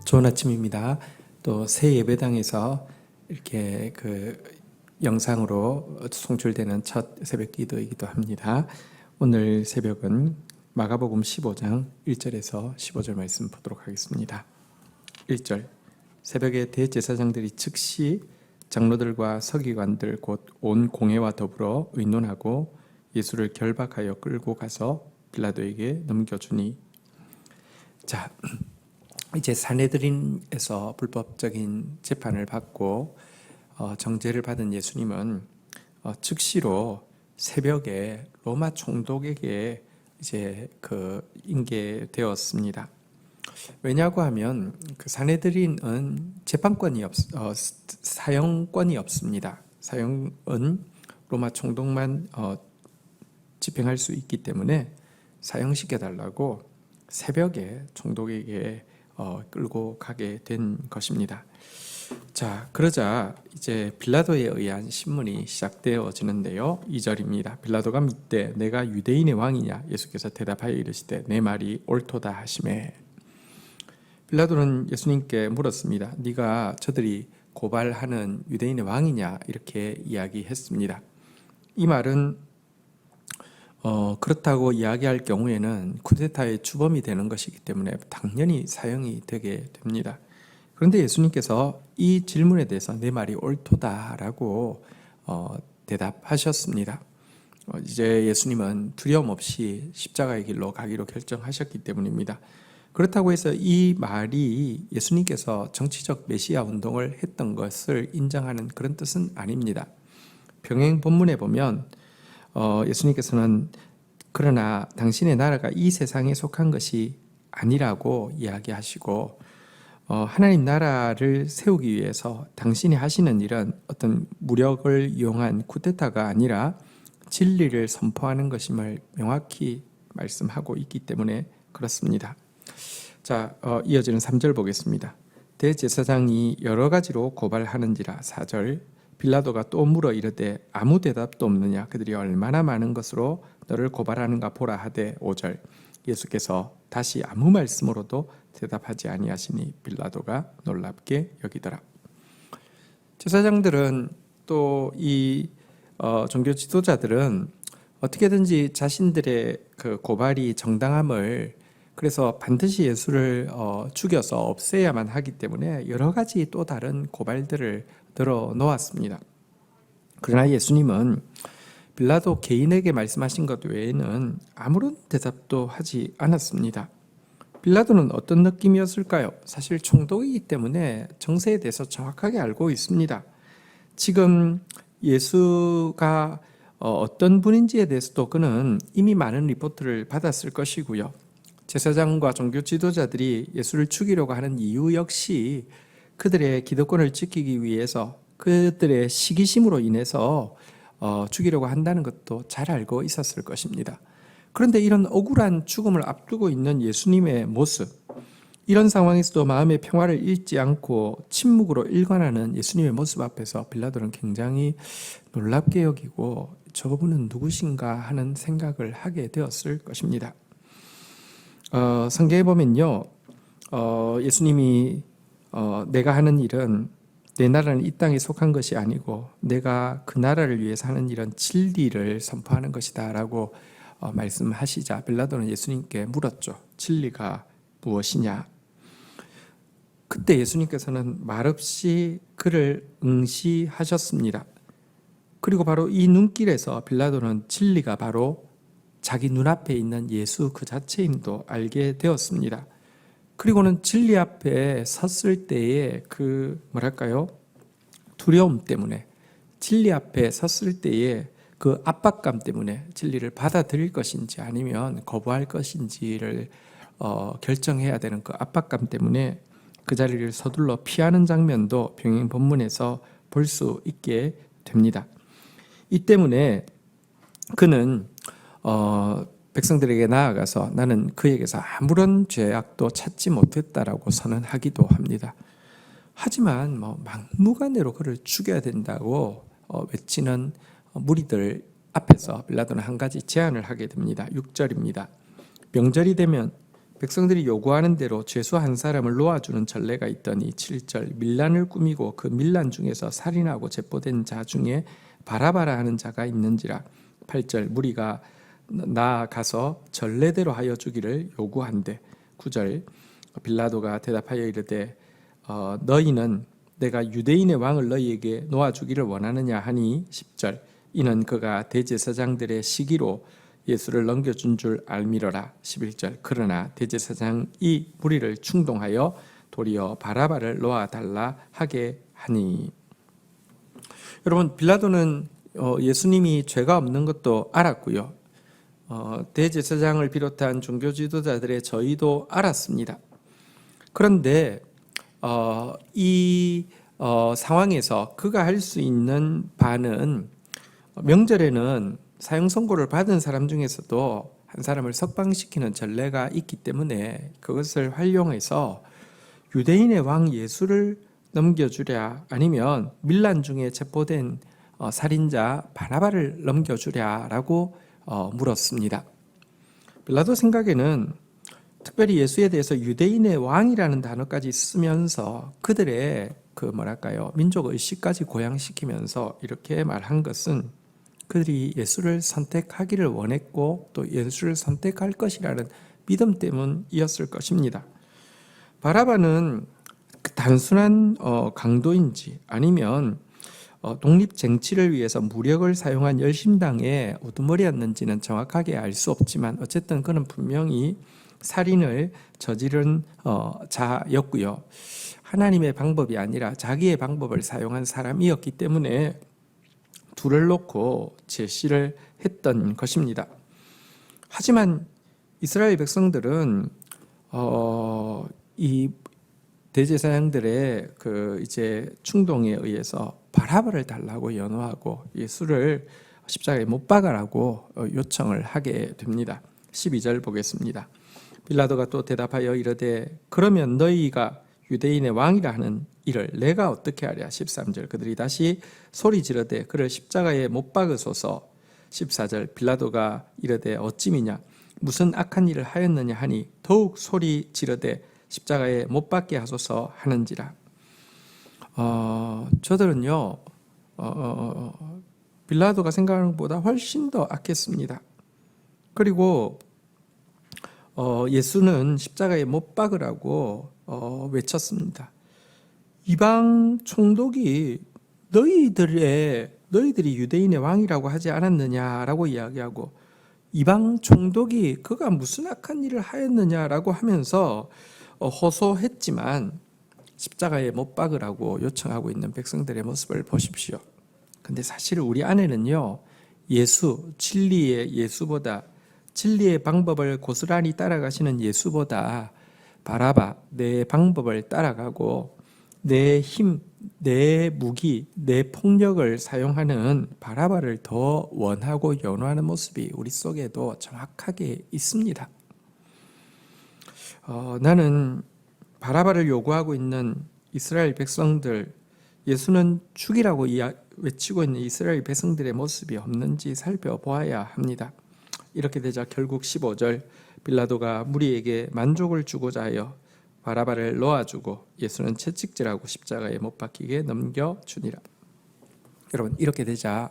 좋은 아침입니다. 또 새 예배당에서 이렇게 영상으로 송출되는 첫 새벽 기도이기도 합니다. 오늘 새벽은 마가복음 15장 1절에서 15절 말씀 보도록 하겠습니다. 1절 새벽에 대제사장들이 즉시 장로들과 서기관들 곧 온 공회와 더불어 의논하고 예수를 결박하여 끌고 가서 빌라도에게 넘겨주니. 자, 이제 산헤드린에서 불법적인 재판을 받고 정죄를 받은 예수님은 즉시로 새벽에 로마 총독에게 이제 인계되었습니다. 왜냐고 하면 산헤드린은 재판권이 사형권이 없습니다. 사형은 로마 총독만 집행할 수 있기 때문에 사형시켜 달라고 새벽에 총독에게 끌고 가게 된 것입니다. 자, 그러자 이제 빌라도에 의한 신문이 시작되어지는데요. 2절입니다. 빌라도가 묻되 내가 유대인의 왕이냐? 예수께서 대답하여 이르시되 내 말이 옳도다 하시매. 빌라도는 예수님께 물었습니다. 네가 저들이 고발하는 유대인의 왕이냐? 이렇게 이야기했습니다. 이 말은 그렇다고 이야기할 경우에는 쿠데타의 주범이 되는 것이기 때문에 당연히 사형이 되게 됩니다. 그런데 예수님께서 이 질문에 대해서 내 말이 옳도다라고 대답하셨습니다. 이제 예수님은 두려움 없이 십자가의 길로 가기로 결정하셨기 때문입니다. 그렇다고 해서 이 말이 예수님께서 정치적 메시아 운동을 했던 것을 인정하는 그런 뜻은 아닙니다. 병행 본문에 보면 예수님께서는 그러나 당신의 나라가 이 세상에 속한 것이 아니라고 이야기하시고 하나님 나라를 세우기 위해서 당신이 하시는 일은 어떤 무력을 이용한 쿠데타가 아니라 진리를 선포하는 것임을 명확히 말씀하고 있기 때문에 그렇습니다. 자, 이어지는 3절 보겠습니다. 대제사장이 여러 가지로 고발하는지라. 4절 빌라도가 또 물어 이르되 아무 대답도 없느냐? 그들이 얼마나 많은 것으로 너를 고발하는가 보라 하되. 5절 예수께서 다시 아무 말씀으로도 대답하지 아니하시니 빌라도가 놀랍게 여기더라. 제사장들은 또 이 종교 지도자들은 어떻게든지 자신들의 고발이 정당함을, 그래서 반드시 예수를 죽여서 없애야만 하기 때문에 여러 가지 또 다른 고발들을 들어 놓았습니다. 그러나 예수님은 빌라도 개인에게 말씀하신 것 외에는 아무런 대답도 하지 않았습니다. 빌라도는 어떤 느낌이었을까요? 사실 총독이기 때문에 정세에 대해서 정확하게 알고 있습니다. 지금 예수가 어떤 분인지에 대해서도 그는 이미 많은 리포트를 받았을 것이고요. 제사장과 종교 지도자들이 예수를 죽이려고 하는 이유 역시 그들의 기득권을 지키기 위해서 그들의 시기심으로 인해서 죽이려고 한다는 것도 잘 알고 있었을 것입니다. 그런데 이런 억울한 죽음을 앞두고 있는 예수님의 모습, 이런 상황에서도 마음의 평화를 잃지 않고 침묵으로 일관하는 예수님의 모습 앞에서 빌라도는 굉장히 놀랍게 여기고 저분은 누구신가 하는 생각을 하게 되었을 것입니다. 성경에 보면요, 예수님이 내가 하는 일은 내 나라는 이 땅에 속한 것이 아니고 내가 그 나라를 위해서 하는 일은 진리를 선포하는 것이다 라고 말씀하시자 빌라도는 예수님께 물었죠. 진리가 무엇이냐? 그때 예수님께서는 말없이 그를 응시하셨습니다. 그리고 바로 이 눈길에서 빌라도는 진리가 바로 자기 눈앞에 있는 예수 그 자체임도 알게 되었습니다. 그리고는 진리 앞에 섰을 때의 두려움 때문에, 진리 앞에 섰을 때의 그 압박감 때문에 진리를 받아들일 것인지 아니면 거부할 것인지를 결정해야 되는 그 압박감 때문에 그 자리를 서둘러 피하는 장면도 병행 본문에서 볼 수 있게 됩니다. 이 때문에 그는 백성들에게 나아가서 나는 그에게서 아무런 죄악도 찾지 못했다라고 선언하기도 합니다. 하지만 막무가내로 그를 죽여야 된다고 외치는 무리들 앞에서 빌라도는 한 가지 제안을 하게 됩니다. 6절입니다. 명절이 되면 백성들이 요구하는 대로 죄수 한 사람을 놓아주는 전례가 있더니 7절 밀란을 꾸미고 그 밀란 중에서 살인하고 체포된 자 중에 바라바라 하는 자가 있는지라. 8절 무리가 나아가서 전례대로 하여 주기를 요구한대. 9절 빌라도가 대답하여 이르되 너희는 내가 유대인의 왕을 너희에게 놓아주기를 원하느냐 하니 10절 이는 그가 대제사장들의 시기로 예수를 넘겨준 줄 알미러라. 11절 그러나 대제사장이 무리를 충동하여 도리어 바라바를 놓아달라 하게 하니. 여러분, 빌라도는 예수님이 죄가 없는 것도 알았고요, 대제사장을 비롯한 종교 지도자들의 저희도 알았습니다. 그런데 이 상황에서 그가 할 수 있는 바는 명절에는 사형 선고를 받은 사람 중에서도 한 사람을 석방시키는 전례가 있기 때문에 그것을 활용해서 유대인의 왕 예수를 넘겨주랴 아니면 밀란 중에 체포된 살인자 바나바를 넘겨주랴라고 물었습니다. 빌라도 생각에는 특별히 예수에 대해서 유대인의 왕이라는 단어까지 쓰면서 그들의 민족 의식까지 고양시키면서 이렇게 말한 것은 그들이 예수를 선택하기를 원했고 또 예수를 선택할 것이라는 믿음 때문이었을 것입니다. 바라바는 단순한 강도인지 아니면 독립 쟁취를 위해서 무력을 사용한 열심당의 우두머리였는지는 정확하게 알 수 없지만 어쨌든 그는 분명히 살인을 저지른 자였고요, 하나님의 방법이 아니라 자기의 방법을 사용한 사람이었기 때문에 둘을 놓고 제시를 했던 것입니다. 하지만 이스라엘 백성들은 이 대제사장들의 이제 충동에 의해서 바라바를 달라고 연호하고 예수를 십자가에 못 박아라고 요청을 하게 됩니다. 12절 보겠습니다. 빌라도가 또 대답하여 이르되 그러면 너희가 유대인의 왕이라 하는 이를 내가 어떻게 하랴. 13절 그들이 다시 소리 지르되 그를 십자가에 못 박으소서. 14절 빌라도가 이르되 어찌미냐 무슨 악한 일을 하였느냐 하니 더욱 소리 지르되 십자가에 못 박게 하소서 하는지라. 저들은요 빌라도가 생각하는 것보다 훨씬 더 악했습니다. 그리고 예수는 십자가에 못 박으라고 외쳤습니다. 이방 총독이 너희들이 유대인의 왕이라고 하지 않았느냐라고 이야기하고, 이방 총독이 그가 무슨 악한 일을 하였느냐라고 하면서 호소했지만 십자가에 못 박으라고 요청하고 있는 백성들의 모습을 보십시오. 근데 사실 우리 안에는요, 진리의 예수보다, 진리의 방법을 고스란히 따라가시는 예수보다 바라바, 내 방법을 따라가고 내 힘, 내 무기, 내 폭력을 사용하는 바라바를 더 원하고 연호하는 모습이 우리 속에도 정확하게 있습니다. 나는 바라바를 요구하고 있는 이스라엘 백성들, 예수는 죽이라고 외치고 있는 이스라엘 백성들의 모습이 없는지 살펴보아야 합니다. 이렇게 되자 결국 15절 빌라도가 무리에게 만족을 주고자 하여 바라바를 놓아주고 예수는 채찍질하고 십자가에 못 박히게 넘겨주니라. 여러분, 이렇게 되자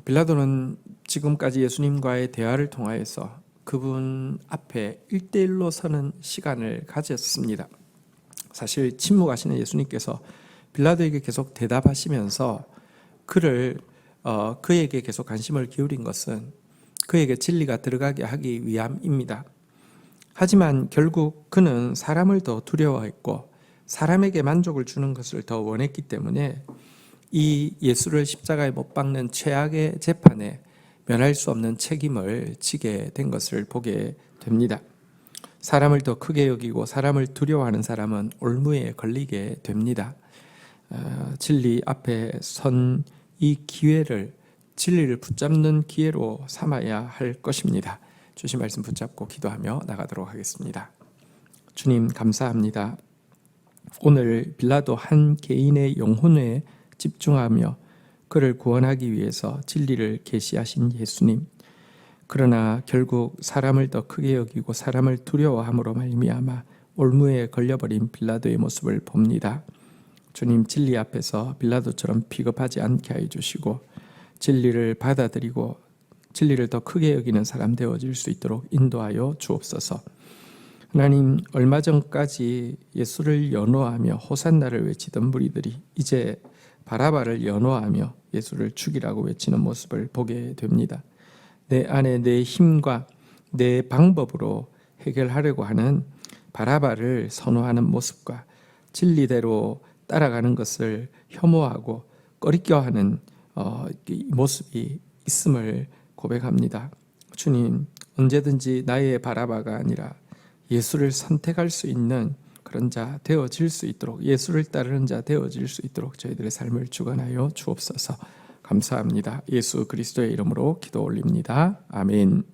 빌라도는 지금까지 예수님과의 대화를 통하여서 그분 앞에 1대1로 서는 시간을 가졌습니다. 사실 침묵하시는 예수님께서 빌라도에게 계속 대답하시면서 그에게 계속 관심을 기울인 것은 그에게 진리가 들어가게 하기 위함입니다. 하지만 결국 그는 사람을 더 두려워했고 사람에게 만족을 주는 것을 더 원했기 때문에 이 예수를 십자가에 못 박는 최악의 재판에 면할 수 없는 책임을 지게 된 것을 보게 됩니다. 사람을 더 크게 여기고 사람을 두려워하는 사람은 올무에 걸리게 됩니다. 진리 앞에 선 이 기회를, 진리를 붙잡는 기회로 삼아야 할 것입니다. 주신 말씀 붙잡고 기도하며 나가도록 하겠습니다. 주님, 감사합니다. 오늘 빌라도 한 개인의 영혼에 집중하며 그를 구원하기 위해서 진리를 계시하신 예수님, 그러나 결국 사람을 더 크게 여기고 사람을 두려워함으로 말미암아 올무에 걸려버린 빌라도의 모습을 봅니다. 주님, 진리 앞에서 빌라도처럼 비겁하지 않게 해 주시고 진리를 받아들이고 진리를 더 크게 여기는 사람 되어질 수 있도록 인도하여 주옵소서. 하나님, 얼마 전까지 예수를 연호하며 호산나를 외치던 무리들이 이제 바라바를 연호하며 예수를 죽이라고 외치는 모습을 보게 됩니다. 내 안에 내 힘과 내 방법으로 해결하려고 하는 바라바를 선호하는 모습과 진리대로 따라가는 것을 혐오하고 꺼리껴하는 모습이 있음을 고백합니다. 주님, 언제든지 나의 바라바가 아니라 예수를 선택할 수 있는 그런 자 되어질 수 있도록, 예수를 따르는 자 되어질 수 있도록 저희들의 삶을 주관하여 주옵소서. 감사합니다. 예수 그리스도의 이름으로 기도 올립니다. 아멘.